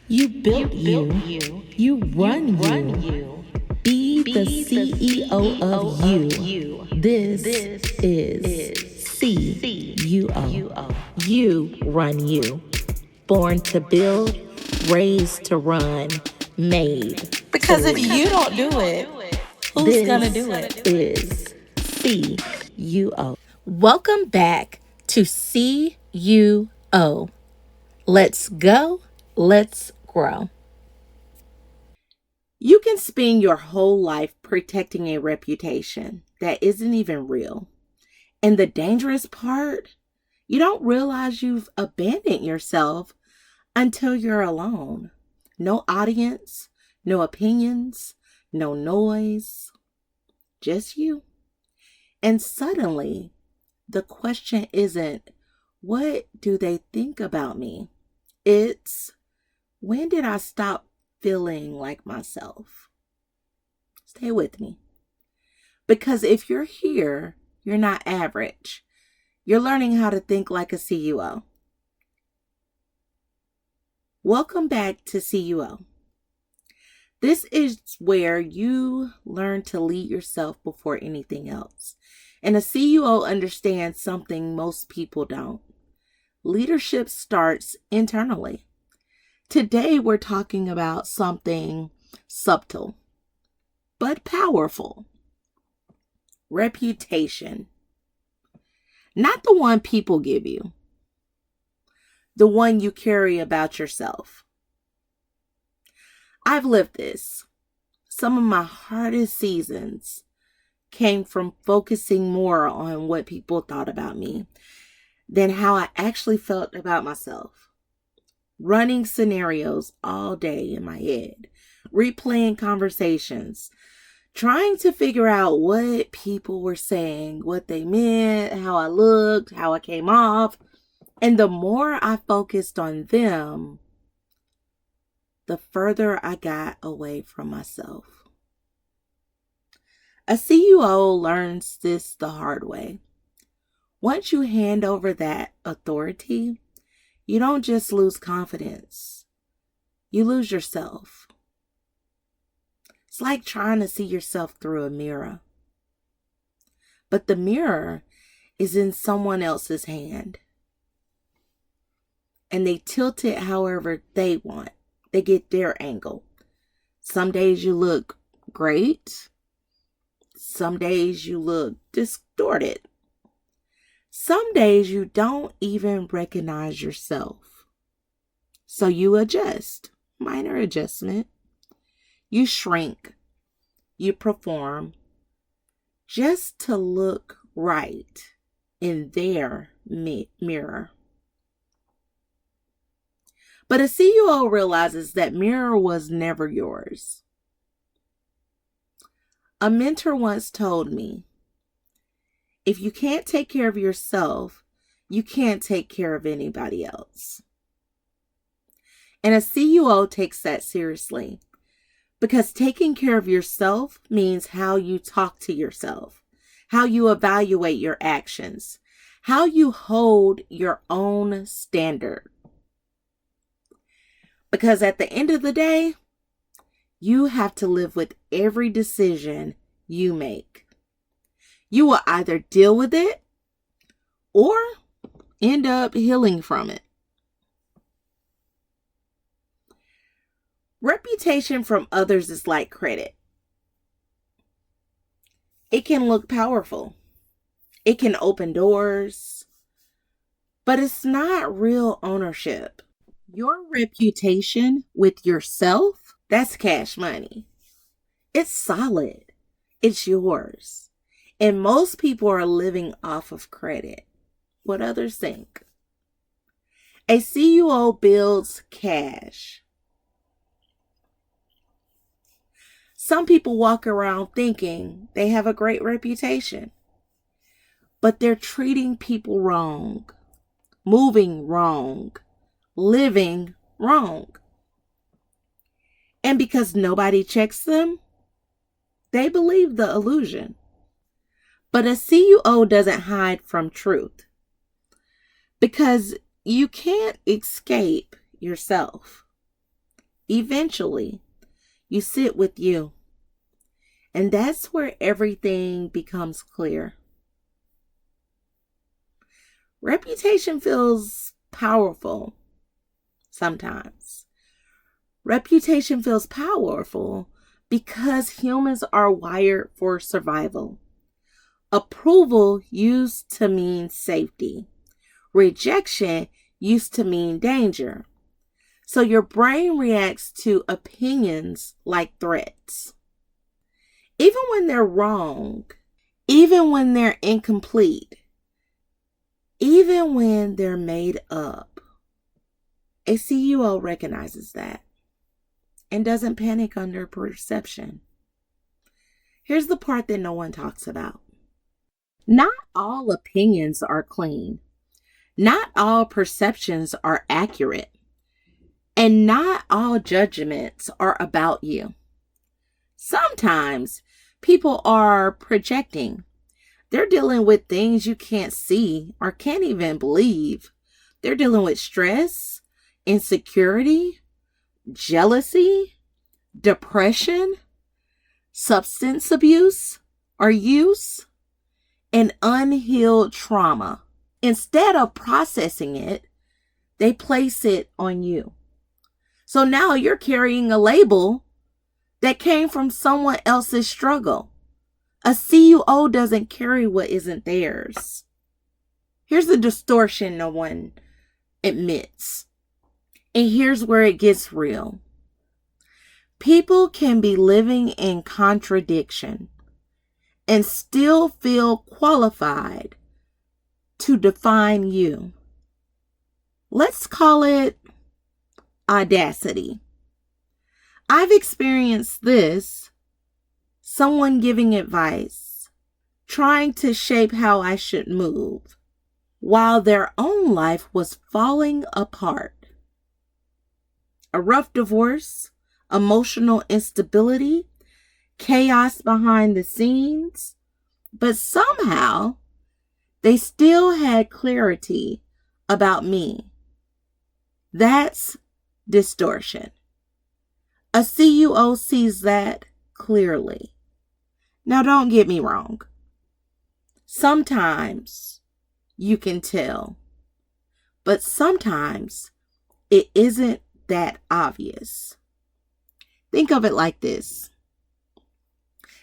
You built you. You run you. Be the CEO of you. This is C.You.O. You run you. Born to build, raised to run, made to Because if lead. you don't do it, who's This gonna do it? is C.You.O. Welcome back to C.You.O. Let's go. Let's grow. You can spend your whole life protecting a reputation that isn't even real. And the dangerous part, you don't realize you've abandoned yourself until you're alone. No audience, no opinions, no noise, just you. And suddenly, the question isn't, what do they think about me? It's, when did I stop feeling like myself? Stay with me. Because if you're here, you're not average. You're learning how to think like a C.You.O. Welcome back to C.You.O. This is where you learn to lead yourself before anything else. And a C.You.O. understands something most people don't. Leadership starts internally. Today, we're talking about something subtle, but powerful. Reputation. Not the one people give you, the one you carry about yourself. I've lived this. Some of my hardest seasons came from focusing more on what people thought about me than how I actually felt about myself. Running scenarios all day in my head, replaying conversations, trying to figure out what people were saying, what they meant, how I looked, how I came off. And the more I focused on them, the further I got away from myself. A C.You.O. learns this the hard way. Once you hand over that authority, you don't just lose confidence, you lose yourself. It's like trying to see yourself through a mirror. But the mirror is in someone else's hand. And they tilt it however they want. They get their angle. Some days you look great. Some days you look distorted. Some days you don't even recognize yourself. So you adjust. Minor adjustment. You shrink. You perform just to look right in their mirror. But a C.You.O. realizes that mirror was never yours. A mentor once told me, if you can't take care of yourself, you can't take care of anybody else. And a C.You.O. takes that seriously, because taking care of yourself means how you talk to yourself, how you evaluate your actions, how you hold your own standard. Because at the end of the day, you have to live with every decision you make. You will either deal with it or end up healing from it. Reputation from others is like credit. It can look powerful. It can open doors, but it's not real ownership. Your reputation with yourself, that's cash money. It's solid. It's yours. And most people are living off of credit, what others think. A C.You.O. builds cash. Some people walk around thinking they have a great reputation, but they're treating people wrong, moving wrong, living wrong. And because nobody checks them, they believe the illusion. But a C.You.O. doesn't hide from truth, because you can't escape yourself. Eventually, you sit with you. And that's where everything becomes clear. Reputation feels powerful sometimes. Reputation feels powerful because humans are wired for survival. Approval used to mean safety. Rejection used to mean danger. So your brain reacts to opinions like threats. Even when they're wrong, even when they're incomplete, even when they're made up. A C.You.O recognizes that and doesn't panic under perception. Here's the part that no one talks about. Not all opinions are clean. Not all perceptions are accurate. And not all judgments are about you. Sometimes people are projecting. They're dealing with things you can't see or can't even believe. They're dealing with stress, insecurity, jealousy, depression, substance abuse or use, and unhealed trauma. Instead of processing it, they place it on you. So now you're carrying a label that came from someone else's struggle. A C.You.O doesn't carry what isn't theirs. Here's the distortion no one admits. And here's where it gets real. People can be living in contradiction and still feel qualified to define you. Let's call it audacity. I've experienced this. Someone giving advice, trying to shape how I should move, while their own life was falling apart. A rough divorce, emotional instability, chaos behind the scenes, but somehow they still had clarity about me. That's distortion. A C.You.O sees that clearly. Now, don't get me wrong. Sometimes you can tell, but sometimes it isn't that obvious. Think of it like this.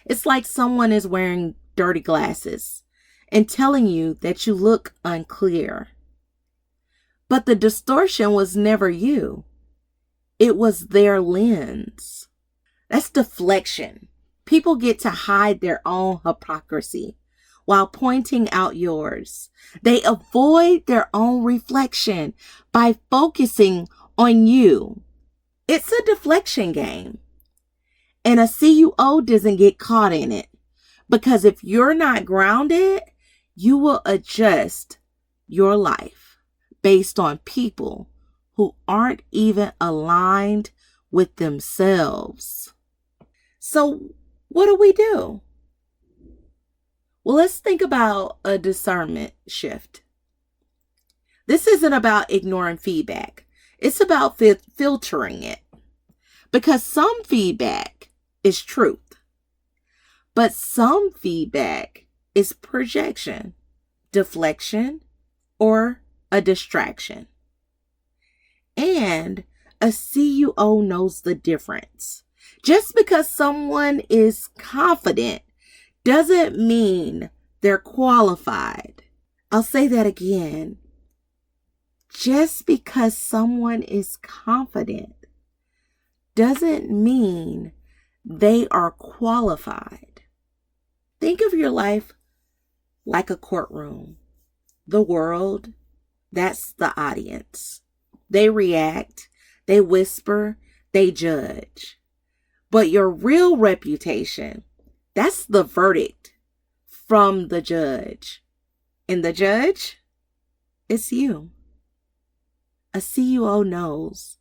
It's like someone is wearing dirty glasses and telling you that you look unclear. But the distortion was never you. It was their lens. That's deflection. People get to hide their own hypocrisy while pointing out yours. They avoid their own reflection by focusing on you. It's a deflection game. And a C.You.O doesn't get caught in it. Because if you're not grounded, you will adjust your life based on people who aren't even aligned with themselves. So what do? Well, let's think about a discernment shift. This isn't about ignoring feedback. It's about filtering it. Because some feedback is truth. But some feedback is projection, deflection, or a distraction. And a C.You.O knows the difference. Just because someone is confident doesn't mean they're qualified. I'll say that again. Just because someone is confident doesn't mean they are qualified. Think of your life like a courtroom. The world, that's the audience. They react, they whisper, they judge. But your real reputation, that's the verdict from the judge. And the judge, it's you. A C.You.O knows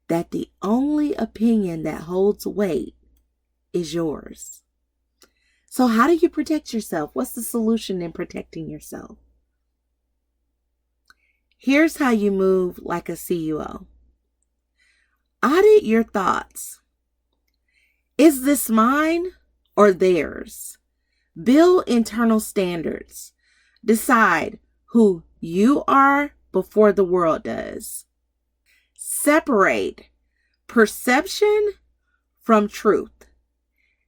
that the only opinion that holds weight is yours. So how do you protect yourself? What's the solution in protecting yourself? Here's how you move like a C.You.O. Audit your thoughts. Is this mine or theirs? Build internal standards. Decide who you are before the world does. Separate perception from truth.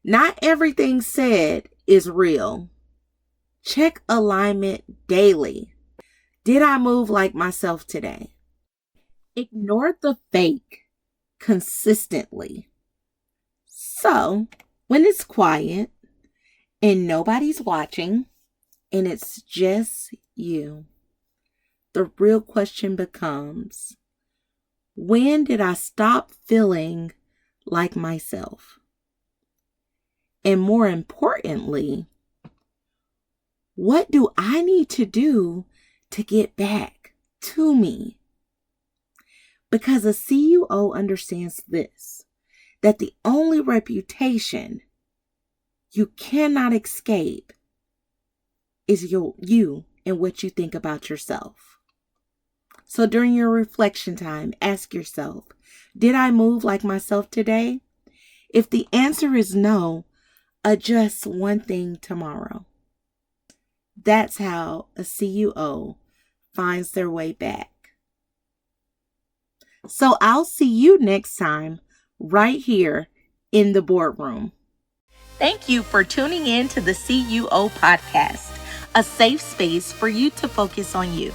Not everything said is real. Check alignment daily. Did I move like myself today? Ignore the fake consistently. So, when it's quiet and nobody's watching and it's just you, the real question becomes, when did I stop feeling like myself? And more importantly, what do I need to do to get back to me? Because a C.You.O understands this, that the only reputation you cannot escape is you and what you think about yourself. So during your reflection time, ask yourself, did I move like myself today? If the answer is no, adjust one thing tomorrow. That's how a C.You.O finds their way back. So I'll see you next time right here in the boardroom. Thank you for tuning in to the C.You.O podcast, a safe space for you to focus on you.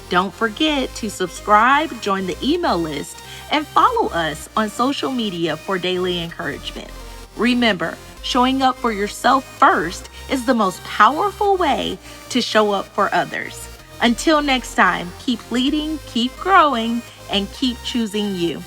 Don't forget to subscribe, join the email list, and follow us on social media for daily encouragement. Remember, showing up for yourself first is the most powerful way to show up for others. Until next time, keep leading, keep growing, and keep choosing you.